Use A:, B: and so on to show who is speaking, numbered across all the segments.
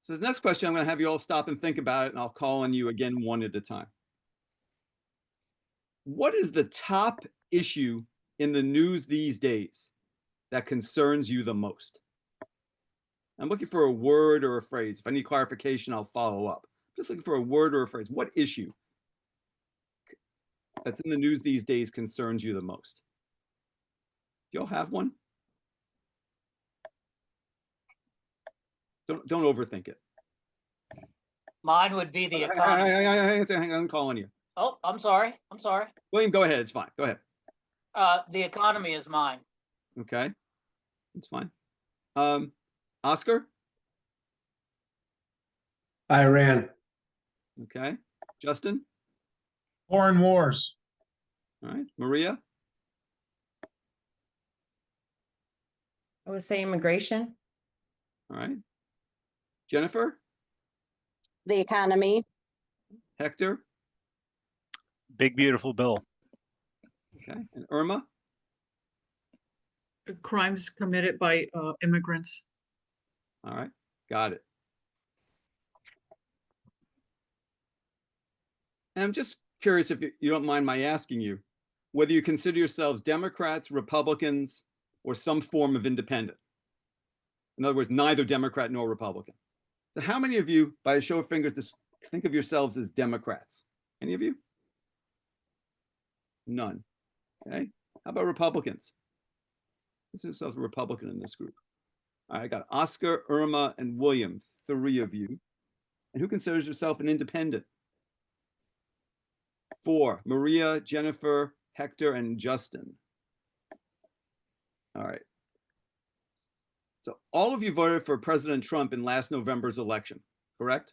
A: So the next question, I'm going to have you all stop and think about it, and I'll call on you again one at a time. What is the top issue in the news these days that concerns you the most? I'm looking for a word or a phrase. If I need clarification, I'll follow up. Just looking for a word or a phrase. What issue that's in the news these days concerns you the most? Do y'all have one? Don't overthink it.
B: Mine would be the
A: Hang
B: economy.
A: on, I'm calling you.
B: Oh, I'm sorry.
A: William, go ahead. It's fine. Go ahead.
B: The economy is mine.
A: Okay, it's fine. Oscar?
C: Iran.
A: Okay. Justin?
D: Foreign wars.
A: All right. Maria?
E: I would say immigration.
A: All right. Jennifer?
F: The economy.
A: Hector?
G: Big beautiful bill.
A: Okay. And Irma?
H: Crimes committed by immigrants.
A: All right. Got it. And I'm just curious if you don't mind my asking you whether you consider yourselves Democrats, Republicans, or some form of independent. In other words, neither Democrat nor Republican. So how many of you, by a show of fingers, just think of yourselves as Democrats? Any of you? None. Okay. How about Republicans? Consider yourselves a Republican in this group. All right, I got Oscar, Irma, and William, 3 of you. And who considers yourself an independent? 4, Maria, Jennifer, Hector, and Justin. All right. So all of you voted for President Trump in last November's election, correct?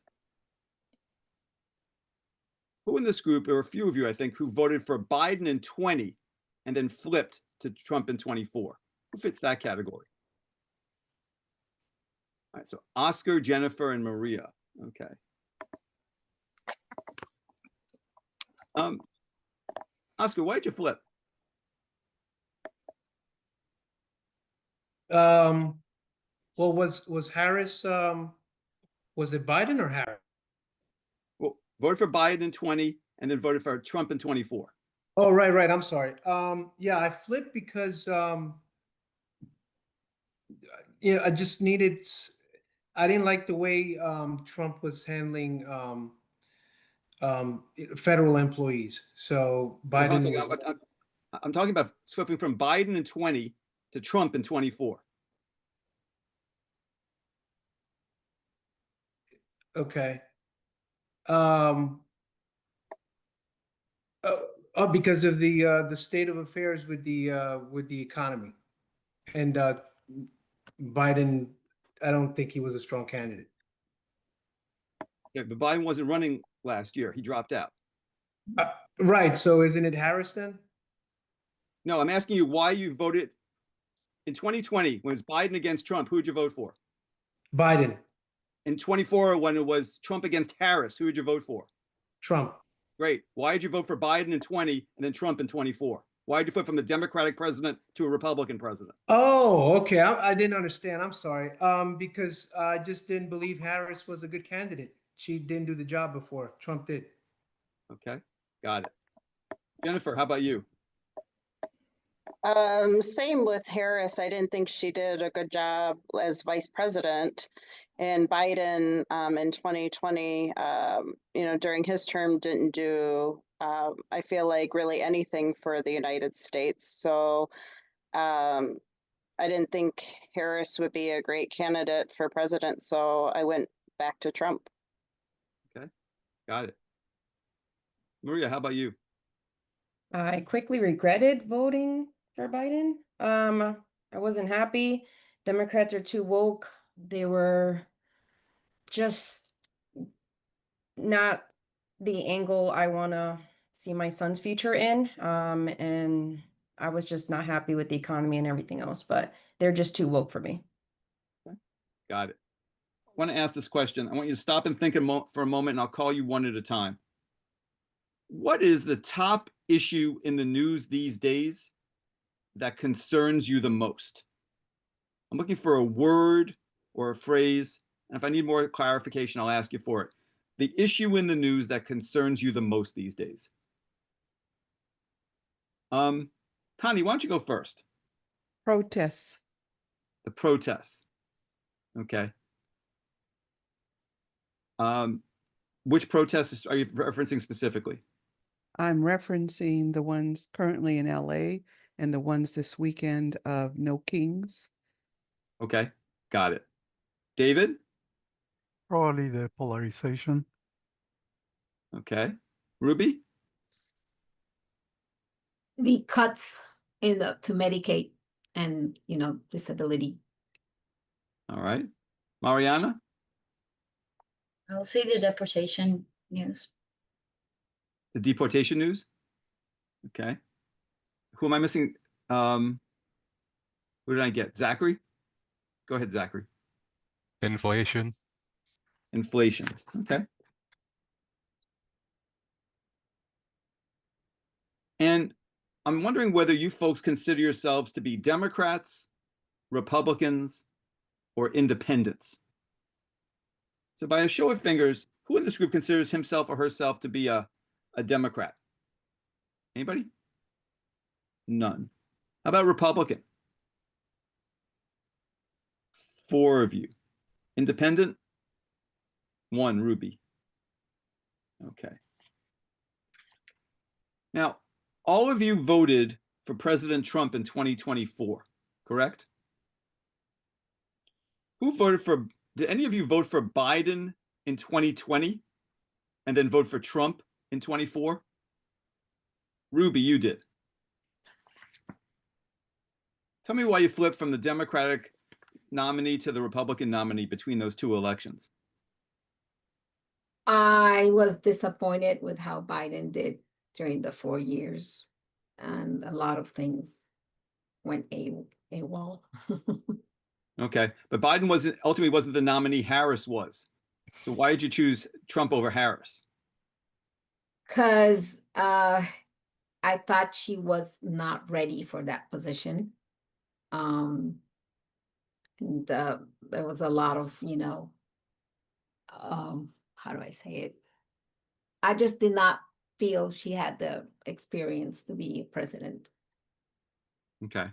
A: Who in this group, there were a few of you, I think, who voted for Biden in 20 and then flipped to Trump in 24? Who fits that category? All right, so Oscar, Jennifer, and Maria. Okay. Oscar, why'd you flip?
C: Well, was Harris, was it Biden or Harris?
A: Well, voted for Biden in 20 and then voted for Trump in 24.
C: Oh, right. I'm sorry. Yeah, I flipped because, I just I didn't like the way Trump was handling federal employees. So Biden was.
A: I'm talking about flipping from Biden in 20 to Trump in 24.
C: Okay. Because of the state of affairs with the economy, and Biden, I don't think he was a strong candidate.
A: Yeah, but Biden wasn't running last year. He dropped out.
C: Right. So isn't it Harris then?
A: No, I'm asking you why you voted in 2020 when it was Biden against Trump. Who would you vote for?
C: Biden.
A: In 24, when it was Trump against Harris, who would you vote for?
C: Trump.
A: Great. Why did you vote for Biden in 20 and then Trump in 24? Why did you flip from a Democratic president to a Republican president?
C: Oh, okay. I didn't understand. I'm sorry. Because I just didn't believe Harris was a good candidate. She didn't do the job before. Trump did.
A: Okay, got it. Jennifer, how about you?
F: Same with Harris. I didn't think she did a good job as vice president. And Biden in 2020, during his term, didn't do, I feel like, really anything for the United States. So I didn't think Harris would be a great candidate for president. So I went back to Trump.
A: Okay, got it. Maria, how about you?
E: I quickly regretted voting for Biden. I wasn't happy. Democrats are too woke. They were just not the angle I want to see my son's future in. And I was just not happy with the economy and everything else, but they're just too woke for me.
A: Okay. Got it. I want to ask this question. I want you to stop and think for a moment, and I'll call you one at a time. What is the top issue in the news these days that concerns you the most? I'm looking for a word or a phrase And if I need more clarification, I'll ask you for it. The issue in the news that concerns you the most these days. Connie, why don't you go first?
I: Protests.
A: The protests. Okay. Which protests are you referencing specifically?
I: I'm referencing the ones currently in LA and the ones this weekend of No Kings.
A: Okay, got it. David?
J: Probably the polarization.
A: Okay. Ruby?
K: The cuts in the to Medicaid and disability.
A: All right. Mariana?
L: I'll say the deportation news.
A: The deportation news? Okay. Who am I missing? Who did I get? Zachary? Go ahead, Zachary.
J: Inflation.
A: Inflation. Okay. And I'm wondering whether you folks consider yourselves to be Democrats, Republicans, or independents. So by a show of fingers, who in this group considers himself or herself to be a Democrat? Anybody? None. How about Republican? 4 of you. Independent? 1, Ruby. Okay. Now, all of you voted for President Trump in 2024, correct? Who voted for, did any of you vote for Biden in 2020 and then vote for Trump in 24? Ruby, you did. Tell me why you flipped from the Democratic nominee to the Republican nominee between those 2 elections.
K: I was disappointed with how Biden did during the 4 years, and a lot of things went AWOL.
A: Okay, but Biden ultimately wasn't the nominee, Harris was. So why did you choose Trump over Harris?
K: Because I thought she was not ready for that position. And there was a lot of, how do I say it? I just did not feel she had the experience to be president.
A: Okay.